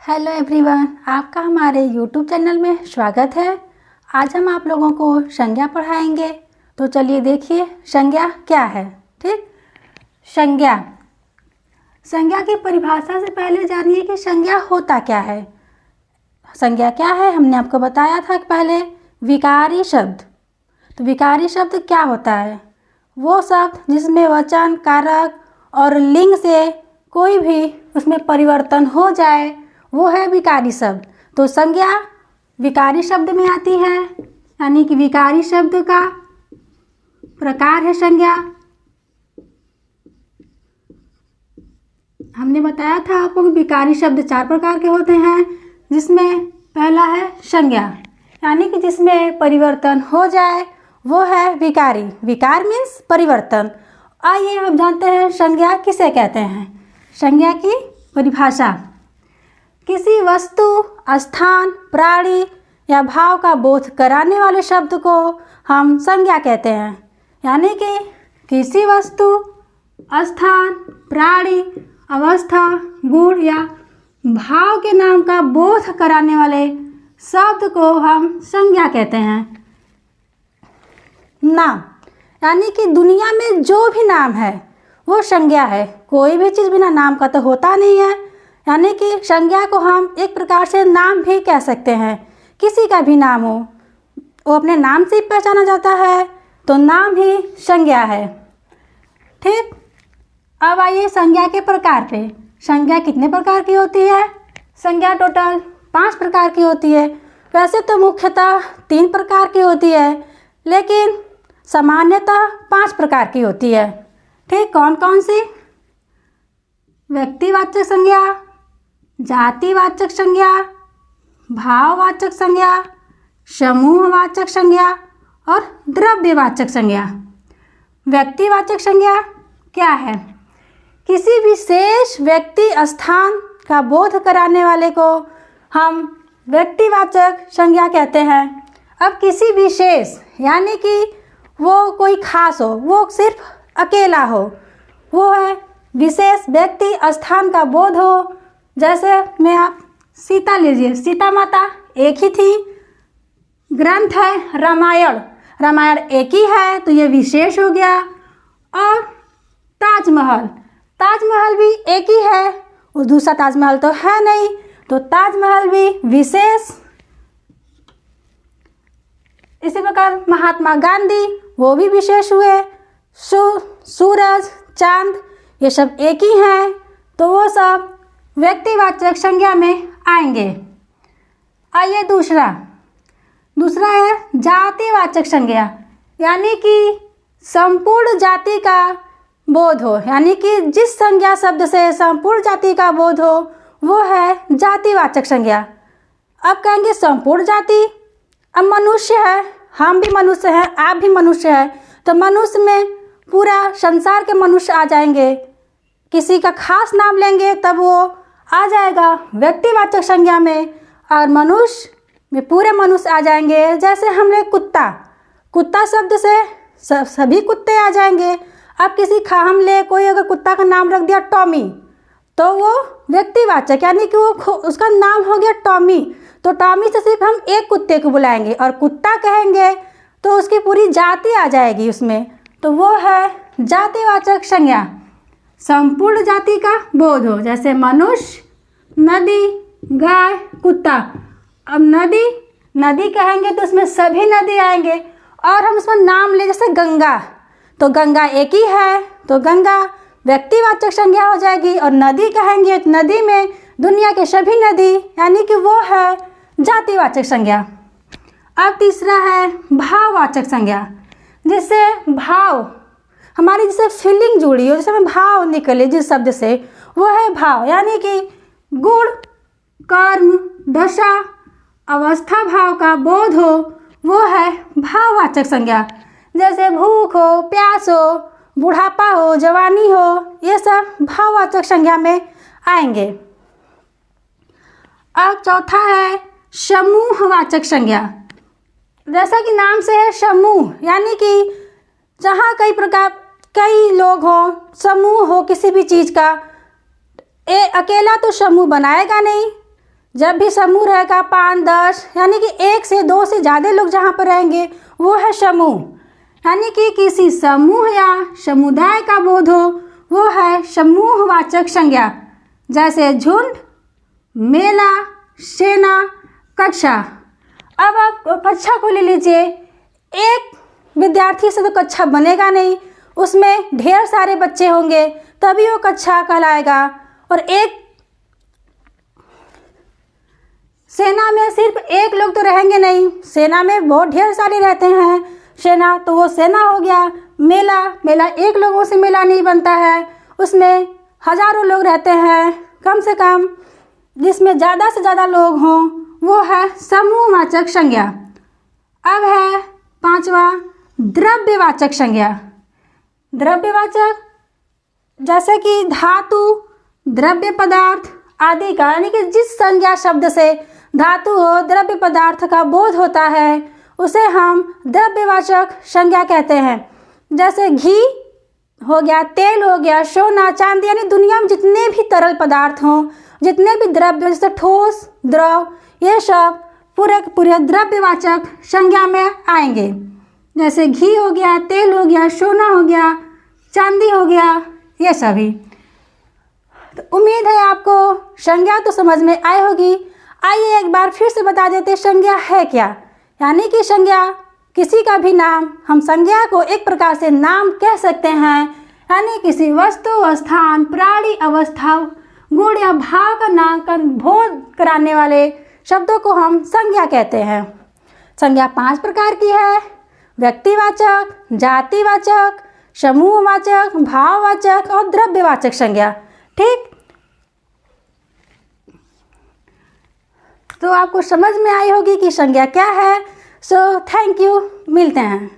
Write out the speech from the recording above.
Hello everyone, आपका हमारे YouTube channel में स्वागत है। आज हम आप लोगों को संज्ञा पढ़ाएंगे। तो चलिए देखिए संज्ञा क्या है। ठीक, संज्ञा संज्ञा की परिभाषा से पहले जानिए कि संज्ञा होता क्या है। संज्ञा क्या है हमने आपको बताया था कि पहले विकारी शब्द। तो विकारी शब्द क्या होता है? वो शब्द जिसमें वचन, कारक और लिंग से कोई भी उसमें परिवर्तन हो जाए, वो है विकारी शब्द। तो संज्ञा विकारी शब्द में आती है, यानी कि विकारी शब्द का प्रकार है संज्ञा। हमने बताया था आपको कि विकारी शब्द 4 प्रकार के होते हैं, जिसमें पहला है संज्ञा, यानी कि जिसमें परिवर्तन हो जाए वो है विकारी। विकार मीन्स परिवर्तन। आइए हम जानते हैं संज्ञा किसे कहते हैं। संज्ञा की परिभाषा: किसी वस्तु, स्थान, प्राणी या भाव का बोध कराने वाले शब्द को हम संज्ञा कहते हैं। यानी कि किसी वस्तु, स्थान, प्राणी, अवस्था, गुण या भाव के नाम का बोध कराने वाले शब्द को हम संज्ञा कहते हैं। नाम, यानी कि दुनिया में जो भी नाम है वो संज्ञा है। कोई भी चीज़ बिना नाम का तो होता नहीं है, यानी कि संज्ञा को हम एक प्रकार से नाम भी कह सकते हैं। किसी का भी नाम हो, वो अपने नाम से ही पहचाना जाता है, तो नाम ही संज्ञा है। ठीक, अब आइए संज्ञा के प्रकार पे। संज्ञा कितने प्रकार की होती है? संज्ञा टोटल 5 प्रकार की होती है। वैसे तो मुख्यतः 3 प्रकार की होती है, लेकिन सामान्यतः 5 प्रकार की होती है। ठीक, कौन कौन सी? व्यक्तिवाचक संज्ञा, जातिवाचक संज्ञा, भाववाचक संज्ञा, समूहवाचक संज्ञा और द्रव्यवाचक संज्ञा। व्यक्तिवाचक संज्ञा क्या है? किसी विशेष व्यक्ति, स्थान का बोध कराने वाले को हम व्यक्तिवाचक संज्ञा कहते हैं। अब किसी विशेष, यानी कि वो कोई खास हो, वो सिर्फ अकेला हो, वो है विशेष व्यक्ति, स्थान का बोध हो। जैसे मैं आप सीता लीजिए, सीता माता एक ही थी। ग्रंथ है रामायण, रामायण एक ही है, तो ये विशेष हो गया। और ताजमहल, ताजमहल भी एक ही है, और दूसरा ताजमहल तो है नहीं, तो ताजमहल भी विशेष। इसी प्रकार महात्मा गांधी, वो भी विशेष हुए। सूरज, चांद, ये सब एक ही हैं, तो वो सब व्यक्तिवाचक संज्ञा में आएंगे। आइए दूसरा है जातिवाचक संज्ञा, यानी कि संपूर्ण जाति का बोध हो, यानी कि जिस संज्ञा शब्द से संपूर्ण जाति का बोध हो वो है जातिवाचक संज्ञा। अब कहेंगे संपूर्ण जाति, अब मनुष्य है, हम भी मनुष्य हैं, आप भी मनुष्य हैं, तो मनुष्य में पूरा संसार के मनुष्य आ जाएंगे। किसी का खास नाम लेंगे तब वो आ जाएगा व्यक्तिवाचक संज्ञा में, और मनुष्य में पूरे मनुष्य आ जाएंगे। जैसे हमने कुत्ता, कुत्ता शब्द से सभी कुत्ते आ जाएंगे। अब हम ले कोई अगर कुत्ता का नाम रख दिया टॉमी, तो वो व्यक्तिवाचक, यानी कि वो उसका नाम हो गया टॉमी, तो टॉमी से सिर्फ हम एक कुत्ते को बुलाएंगे, और कुत्ता कहेंगे तो उसकी पूरी जाति आ जाएगी उसमें, तो वो है जातिवाचक संज्ञा। संपूर्ण जाति का बोध हो, जैसे मनुष्य, नदी, गाय, कुत्ता। अब नदी कहेंगे तो उसमें सभी नदी आएंगे, और हम उसमें नाम ले, जैसे गंगा, तो गंगा एक ही है, तो गंगा व्यक्तिवाचक संज्ञा हो जाएगी। और नदी कहेंगे तो नदी में दुनिया के सभी नदी, यानी कि वो है जातिवाचक संज्ञा। अब तीसरा है भाववाचक संज्ञा, जिससे भाव, हमारी जैसे फीलिंग जुड़ी हो, जैसे हमें भाव निकले जिस शब्द से, वो है भाव, यानी कि गुण, कर्म, दशा, अवस्था भाव का बोध हो, वो है भाववाचक संज्ञा। जैसे भूख हो, प्यास हो, बुढ़ापा हो, जवानी हो, ये सब भाववाचक संज्ञा में आएंगे। अब चौथा है समूहवाचक संज्ञा। जैसा कि नाम से है समूह, यानी कि जहाँ कई लोग हो, समूह हो किसी भी चीज़ का, अकेला तो समूह बनाएगा नहीं, जब भी समूह रहेगा 5, 10 यानी कि 1 से 2 से ज़्यादा लोग जहाँ पर रहेंगे वो है समूह। यानी कि किसी समूह या समुदाय का बोध हो वो है समूहवाचक संज्ञा। जैसे झुंड, मेला, सेना, कक्षा। अब आप कक्षा को ले लीजिए। एक विद्यार्थी से तो कक्षा बनेगा नहीं, उसमें ढेर सारे बच्चे होंगे तभी वो कक्षा कहलाएगा। और एक सेना में सिर्फ एक लोग तो रहेंगे नहीं, सेना में बहुत ढेर सारे रहते हैं सेना, तो वो सेना हो गया। मेला एक लोगों से मेला नहीं बनता है, उसमें हजारों लोग रहते हैं कम से कम, जिसमें ज़्यादा से ज़्यादा लोग हों वो है समूहवाचक संज्ञा। अब है 5वां द्रव्यवाचक संज्ञा। द्रव्यवाचक जैसे कि धातु, द्रव्य पदार्थ आदि का, यानी कि जिस संज्ञा शब्द से धातु हो, द्रव्य पदार्थ का बोध होता है उसे हम द्रव्यवाचक संज्ञा कहते हैं। जैसे घी हो गया, तेल हो गया, सोना, चांदी, यानी दुनिया में जितने भी तरल पदार्थ हों, जितने भी द्रव्य जैसे ठोस, द्रव, ये सब पूरे द्रव्यवाचक संज्ञा में आएंगे। जैसे घी हो गया, तेल हो गया, सोना हो गया, चांदी हो गया, ये सभी। तो उम्मीद है आपको संज्ञा तो समझ में आई होगी। आइए एक बार फिर से बता देते संज्ञा है क्या। यानी कि संज्ञा किसी का भी नाम, हम संज्ञा को एक प्रकार से नाम कह सकते हैं। यानी किसी वस्तु, स्थान, प्राणी, अवस्था, गुण या भाव का नाम बोध कराने वाले शब्दों को हम संज्ञा कहते हैं। संज्ञा 5 प्रकार की है: व्यक्तिवाचक, जातिवाचक, समूहवाचक, भाववाचक और द्रव्यवाचक संज्ञा। ठीक, तो आपको समझ में आई होगी कि संज्ञा क्या है। सो थैंक यू, मिलते हैं।